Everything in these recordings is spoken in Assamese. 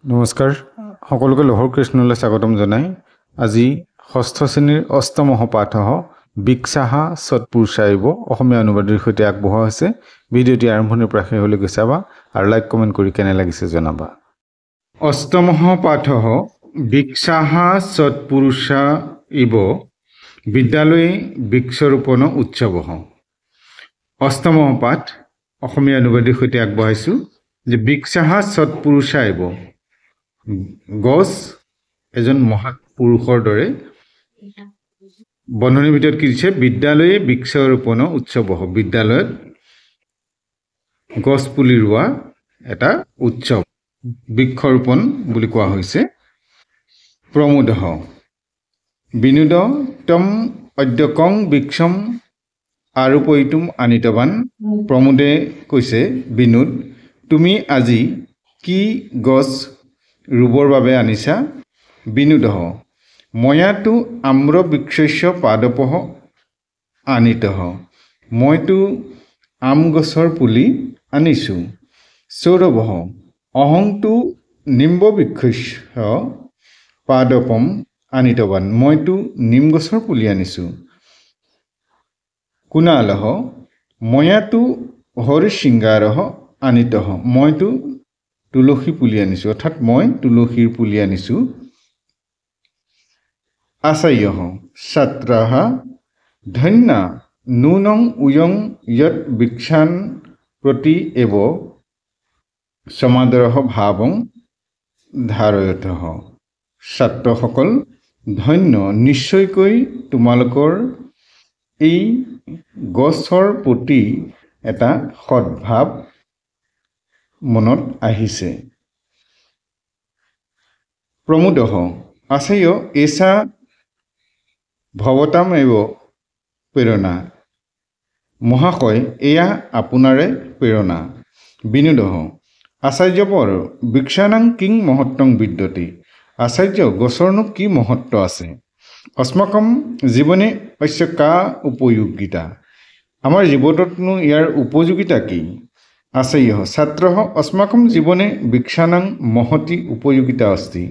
নমস্কাৰ সকলোকে লহৰ কৃষ্ণলৈ স্বাগতম জনাই আজি ষষ্ঠ শ্ৰেণীৰ অষ্টম পাঠহ বিকশাহা সৎপুৰুষায়ব অসমীয়া অনুবাদৰ সৈতে আগবঢ়া হৈছে। ভিডিঅ'টি আৰম্ভণিৰ পৰা শেষলৈকে চাবা আৰু লাইক কমেণ্ট কৰি কেনে লাগিছে জনাবা। অষ্টম পাঠহ বিকশাহা সৎপুৰুষায়ব বিদ্যালয়ে বৃক্ষৰোপণ উৎসৱ। অষ্টম পাঠ অসমীয়া অনুবাদৰ সৈতে আগবঢ়াইছোঁ যে বিকশাহা সৎপুৰুষায়ব গছ এজন মহাপুৰুষৰ দৰে বন্ধনীৰ ভিতৰত কি দিছে বিদ্যালয়ে বৃক্ষৰোপণ উৎসৱ। বিদ্যালয়ত গছ পুলি ৰোৱা এটা উৎসৱ বৃক্ষৰোপণ বুলি কোৱা হৈছে। প্ৰমোদঃ বিনোদ তম অদ্যকং বৃক্ষম আৰোপয়িতুম আনিতবান। প্ৰমোদে কৈছে বিনোদ তুমি আজি কি গছ ৰুবৰ বাবে আনিছা? বিনোদঃ ময়াতো আম্ৰ বৃক্ষস্য পাদপঃ আনিতঃ মইতো আম গছৰ পুলি আনিছোঁ। সৌৰভঃ অহংতো নিম্ব বৃক্ষস্য পাদপম আনিতবান মইতো নিম গছৰ পুলি আনিছোঁ। কুণালঃ ময়াতো হৰিশৃংগাৰঃ আনিতঃ মইতো তুলসী পুলি আনিছোঁ, অৰ্থাৎ মই তুলসীৰ পুলি আনিছোঁ। আচাৰ্যঃ ছাত্ৰাঃ ধন্যা নূনং উয়ং য়ৎ বৃক্ষান প্ৰতি এব সমাদৰঃ ভাৱং ধাৰয়তঃ। ছাত্ৰসকল ধন্য, নিশ্চয়কৈ তোমালোকৰ এই গছৰ প্ৰতি এটা সদ্ভাৱ মনত আহিছে। প্ৰমোদঃ আচাৰ্য এষা ভৱতাম এব প্ৰেৰণা। মহাশয় এয়া আপোনাৰে প্ৰেৰণা। বিনোদঃ আচাৰ্যবৰ বৃক্ষানাং কিং মহত্বং বিদ্যতে। আচাৰ্য গছৰনো কি মহত্ব আছে? অস্মাকম জীৱনে অস্য কা উপযোগিতা। আমাৰ জীৱনতনো ইয়াৰ উপযোগিতা কি? আচাৰ্য ছাত্ৰঃ অস্মাকম জীৱনে বৃক্ষানাং মহতি উপযোগিতা অস্তি।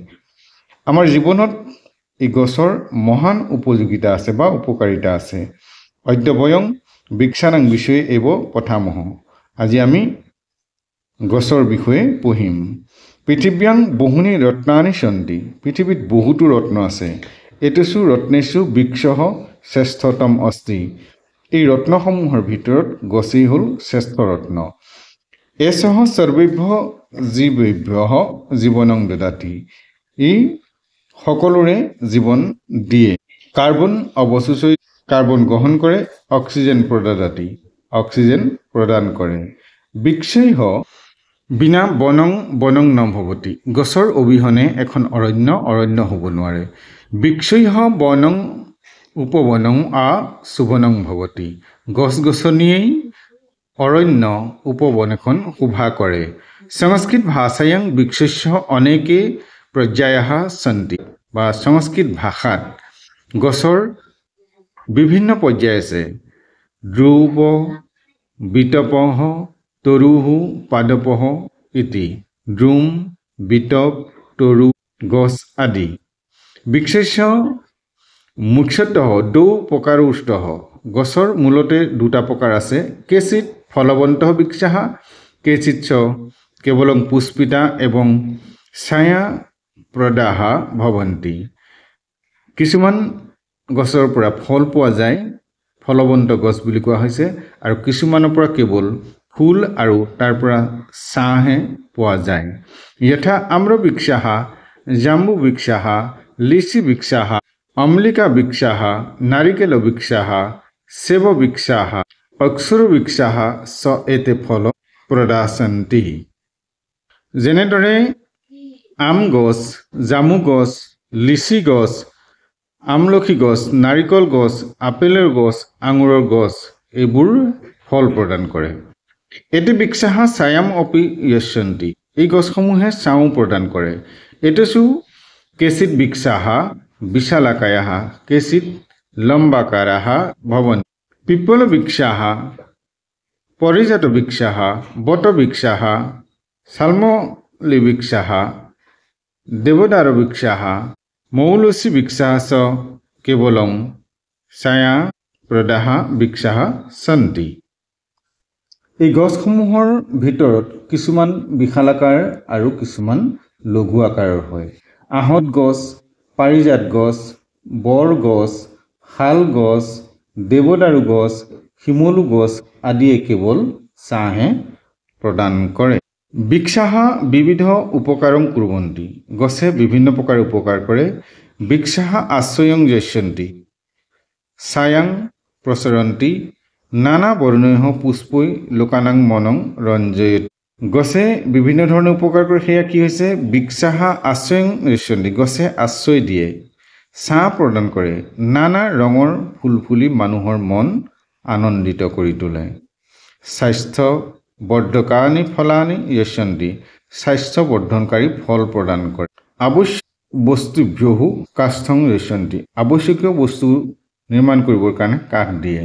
আমাৰ জীৱনত এই গছৰ মহান উপযোগিতা আছে বা উপকাৰিতা আছে। অদ্য বয়ং বৃক্ষানাং বিষয়ে এব পঠামহ। আজি আমি গছৰ বিষয়ে পঢ়িম। পৃথিৱ্যাং বহুনি ৰত্নানি সন্তি। পৃথিৱীত বহুতো ৰত্ন আছে। এতেষু ৰত্নেষু বৃক্ষঃ শ্ৰেষ্ঠতম অস্তি। এই ৰত্নসমূহৰ ভিতৰত গছেই হ'ল শ্ৰেষ্ঠ ৰত্ন। এষঃ সৰ্বেভ্যঃ জীৱেভ্যঃ জীৱনং দদাতি। ই সকলোৰে জীৱন দিয়ে। কাৰ্বন অৱশোষয় কাৰ্বন গ্ৰহণ কৰে, অক্সিজেন প্ৰদাদাতি অক্সিজেন প্ৰদান কৰে। বৃক্ষৈঃ বিনা বনং বনং ন ভৱতি। গছৰ অবিহনে এখন অৰণ্য হ'ব নোৱাৰে। বৃক্ষৈঃ বনং উপবনং আ শোভনং ভৱতি। গছ গছনিয়েই অৰণ্য উপবন এখন শোভা কৰে। সংস্কৃত ভাষায়াং বৃক্ষস্য অনেকে পৰ্যায়াঃ সন্তি। বা সংস্কৃত ভাষাত গছৰ বিভিন্ন পৰ্যায় আছে। ধ্ৰুৱ বিতপঃ তৰুঃ পাদপঃ ইতি। দ্ৰুম বিতপ তৰু গছ আদি। বৃক্ষস্য মুখ্যতঃ দ্বৌ প্ৰকাৰৌস্তঃ। গছৰ মূলতে দুটা প্ৰকাৰ আছে। কেচিৎ ফলৱন্তঃ বৃক্ষাঃ কেচিৎ কেৱলং পুষ্পিতা এবং ছায়া প্ৰদাহ ভৱন্তি। কিছুমান গছৰ পৰা ফল পোৱা যায়, ফলৱন্ত গছ বুলি কোৱা হৈছে, আৰু কিছুমানৰ পৰা কেৱল ফুল আৰু তাৰ পৰা ছাঁহে পোৱা যায়। যথা আম্ৰ বৃক্ষাঃ জাম্বু বৃক্ষাঃ লিচি বৃক্ষাঃ অম্লিকা বৃক্ষাঃ নাৰিকেল বৃক্ষাঃ সেব বৃক্ষাঃ অক্ষৰ বৃক্ষাঃ চ এতে ফল প্ৰদাসন্তি। যেনেদৰে আম গছ, জামু গছ, লিচি গছ, আমলখি গছ, নাৰিকল গছ, আপেলৰ গছ, আঙুৰৰ গছ এইবোৰ ফল প্ৰদান কৰে। এতে বৃক্ষাঃ ছায়াম অপি যচ্ছন্তি। এই গছসমূহে ছাঁ প্ৰদান কৰে। এতেষু কেচিৎ বৃক্ষাঃ বিশালাকায়াঃ কেচিৎ লম্বাকাৰাঃ ভৱন্তি। পিপ্পল বৃক্ষাঃ পৰিজাত বৃক্ষাঃ বট বৃক্ষাঃ শালমলী বৃক্ষাঃ দেবদাৰু বৃক্ষাः মৌলসী বৃক্ষাः চ কেৱলং ছায়া প্ৰদাः বৃক্ষাः সন্তি। এই গছসমূহৰ ভিতৰত কিছুমান বিশালাকাৰ আৰু কিছুমান লঘু আকাৰৰ হয়। আহঁত গছ, পাৰিজাত গছ, বৰ গছ, শাল গছ, দেৱদাৰু গছ, শিমলু গছ আদিয়ে কেৱল ছাঁহে প্ৰদান কৰে। বৃক্ষাः বিবিধ উপকাৰং কুৰ্বন্তি। গছে বিভিন্ন প্ৰকাৰ উপকাৰ কৰে। বৃক্ষাः আশ্ৰয়ং যস্যন্তি ছায়াং প্ৰচৰন্তি নানা বৰ্ণৈঃ পুষ্পৈ লোকানাং মনং ৰঞ্জয়তি। গছে বিভিন্ন ধৰণৰ উপকাৰ কৰে। সেয়া কি হৈছে? বৃক্ষাः আশ্ৰয়ং যস্যন্তি। গছে আশ্ৰয় দিয়ে, ছাঁ প্ৰদান কৰে, নানা ৰঙৰ ফুল ফুলি মানুহৰ মন আনন্দিত কৰি তোলে। স্বাস্থ্য বৰ্ধকানি ফলানি যস্যন্তি। স্বাস্থ্য বৰ্ধনকাৰী ফল প্ৰদান কৰে। আৱশ্যক বস্তুভ্যঃ কাষ্ঠং যস্যন্তি। আৱশ্যকীয় বস্তু নিৰ্মাণ কৰিবৰ কাৰণে কাঠ দিয়ে।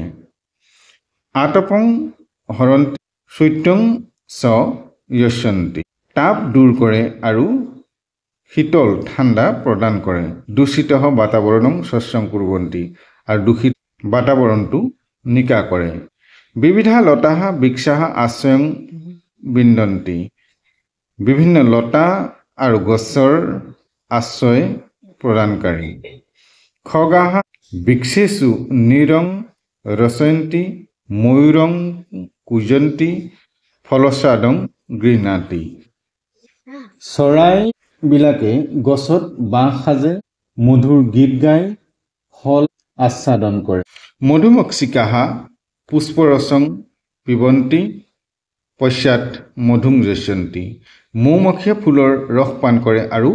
আতপং হৰন্তি শৈত্যং চ যস্যন্তি। তাপ দূৰ কৰে আৰু শীতল ঠাণ্ডা প্ৰদান কৰে। দূষিত বাতাবৰণং স্বচ্ছং কুৰ্বন্তি। আৰু দূষিত বাতাবৰণটো নিকা কৰে। বিবিধা লতাः বৃক্ষাः আশ্ৰয়ং বিন্দন্তি। বিভিন্ন লতা আৰু গছৰ আশ্ৰয় প্ৰদানকাৰী। খগাः বৃক্ষেষু নিৰং ৰচয়ন্তি ময়ূৰং কূজন্তি ফলস্বাদং গৃহ্ণাতি। চৰাইবিলাকে গছত বাঁহ সাজে, মধুৰ গীত গায়, ফল আস্বাদন কৰে। মধুমক্ষিকাः পুষ্পৰসং পিবন্তি পশ্চাৎ মধুং যস্যন্তি। মৌমাখিয়ে ফুলৰ ৰস পান কৰে আৰু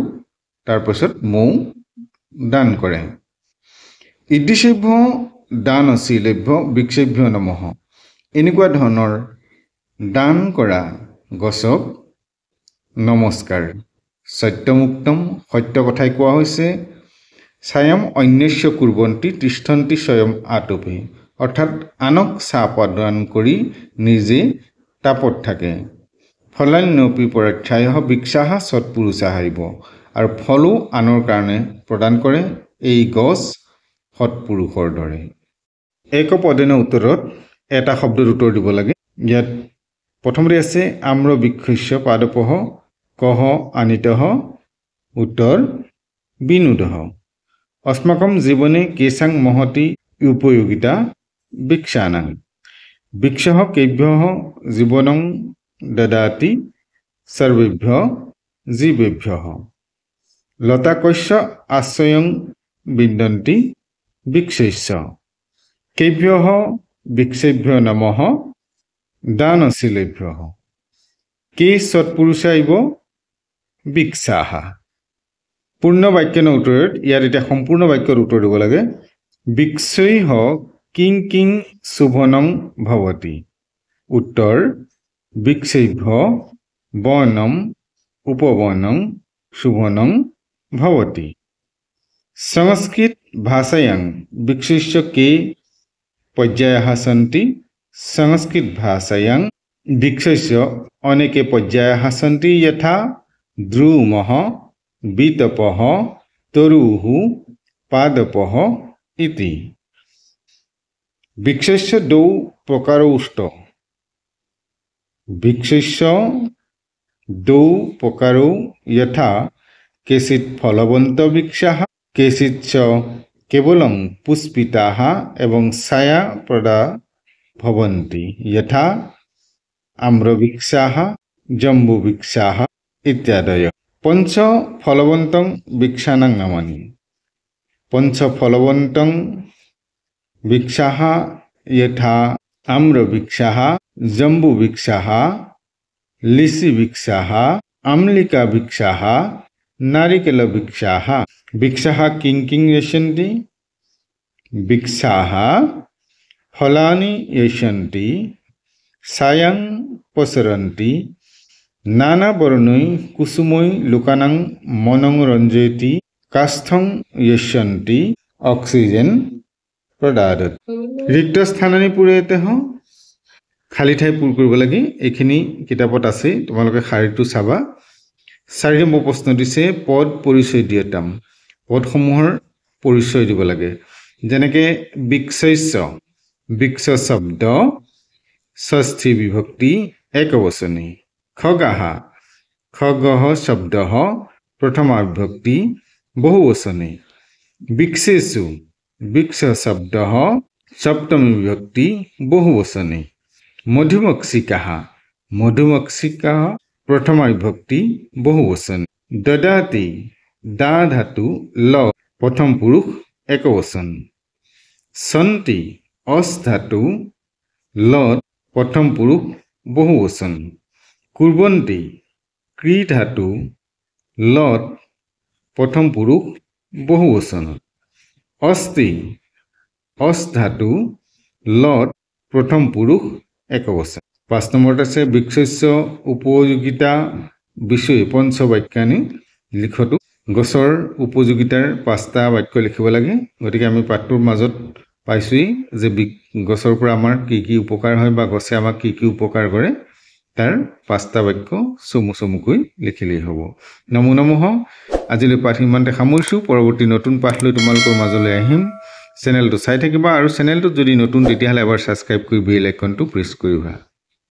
তাৰপাছত মৌ দান কৰে। ইদৃশেভ্য দানশীলেভ্য বৃক্ষেভ্য নমঃ। এনেকুৱা ধৰণৰ দান কৰা গছক নমস্কাৰ। সত্যমুক্তম সত্য কথাই কোৱা হৈছে। ছায়াম অন্যস্য কুৰ্বন্তি তিষ্ঠন্তি স্বয়ং আতপে। অৰ্থাৎ আনক ছাঁ প্ৰদান কৰি নিজে তাপত থাকে। ফলান্যপি পৰাক্ষায়ঃ বৃক্ষাः সৎপুৰুষাः ইব। আৰু ফলো আনৰ কাৰণে প্ৰদান কৰে এই গছ সৎপুৰুষৰ দৰে। একপদেন উত্তৰত এটা শব্দৰ উত্তৰ দিব লাগে। ইয়াত প্ৰথমতে আছে আম্ৰ বৃক্ষস্য পাদপঃ কহ আনিতঃ উত্তৰ বিনোদঃ। अस्माकं जीवने केषां महती उपयोगिता वृक्षाणां। वृक्षः केभ्यः जीवनं ददाति सर्वेभ्यः जीवेभ्यः। लताकस्य आश्रयं विन्दन्ति वृक्षस्य। केभ्यः वृक्षेभ्यो नमः दानशीलेभ्यः। के सत्पुरुषा इव वृक्षाः। পূৰ্ণ বাক্যৰ উত্তৰত ইয়াত এটা সম্পূৰ্ণ বাক্যৰ উত্তৰ দিব লাগে। বৃক্ষৈঃ কিং কিং শুভনং ভৱতি। উত্তৰ বৃক্ষৈভ্য বনম উপবনং শুভনং ভৱতি। সংস্কৃত ভাষায়াং বৃক্ষস্য কে পৰ্যায়াः সन्ति। সংস্কৃত ভাষায়াং বৃক্ষস্য অনেকে পৰ্যায়াः सन्ति यथा দ্ৰুমः বিতপः তৰুः পাদপः ইতি। বৃক্ষস্য দ্বৌ প্ৰকাৰৌ স্তঃ। বৃক্ষস্য দ্বৌ প্ৰকাৰৌ यथा केचित् फलवन्त वृक्षाः केचित् च केवलं पुष्पिताः एवं छायाप्रदा भवन्ति यथा आम्रवृक्षाः जम्बुवृक्षाः इत्यादयः। पंच फलवन्तं वृक्षाणां नामानि। पंच फलवन्तं वृक्षाः यथा आम्रवृक्षाः जम्बुवृक्षाः लिचिवृक्षाः आम्लिकावृक्षाः नारिकेलवृक्षाः। वृक्षाः किं किं यशन्ति। वृक्षाः फलानि यशन्ति छायां प्रसरन्ति नाना वर्णै कुसुमै लोकानां मनं रञ्जयति काष्ठं यशन्ति অক্সিজেন প্ৰদাদত। ৰিক্ত স্থানানি পূৰয়তেহ। খালী ঠাই পূৰ কৰিব লাগে। এইখিনি কিতাপত আছে, তোমালোকে শাৰীটো চাবা। 4 নম্বৰ প্ৰশ্ন দিছে পদ পৰিচয় দিয়তাম পদসমূহৰ পৰিচয় দিব লাগে যেনেকৈ বিক্ষস্য বিক্ষ শব্দ ষষ্ঠী বিভক্তি একবচনী খগাহ খগহ শব্দः प्रथमा विभक्ति बहुवचने बिक्षेषु बिक्ष शब्दः सप्तमी विभक्ति बहुवचने मधुमक्षिकाः मधुमक्षिकाः प्रथमा विभक्ति बहुवचने ददाति दा धातु ल प्रथम पुरुष एकवचन सन्ति अस धातु ल प्रथम पुरुष बहुवचन कुर्वन्ति क्री धातु लत प्रथम पुरुष बहुवचन अस्ति अस धातु लत प्रथम पुरुष एकवचन 5 নম্বৰত আছে বিক্ষস্য উপযোগিতা বিষয় পঞ্চবাক্যানি লিখটো গছৰ উপযোগিতাৰ 5টা বাক্য লিখিব লাগে গতিকে আমি পাঠটোৰ মাজত পাইছোই যে গছৰ পৰা আমাৰ কি কি উপকাৰ হয় বা গছে আমাক কি কি উপকাৰ কৰে তাৰ 5টা বাক্য চমুকৈ লিখিলেই হ'ব নমো নমঃ আজিলৈ পাঠ ইমানতে সামৰিছো পৰৱৰ্তী নতুন পাঠ লৈ তোমালোকৰ মাজলৈ আহিম চেনেলটো চাই থাকিবা আৰু চেনেলটো যদি নতুন তেতিয়াহলে এবাৰ সাবস্ক্ৰাইব কৰি বেল আইকনটো প্ৰেছ কৰিবা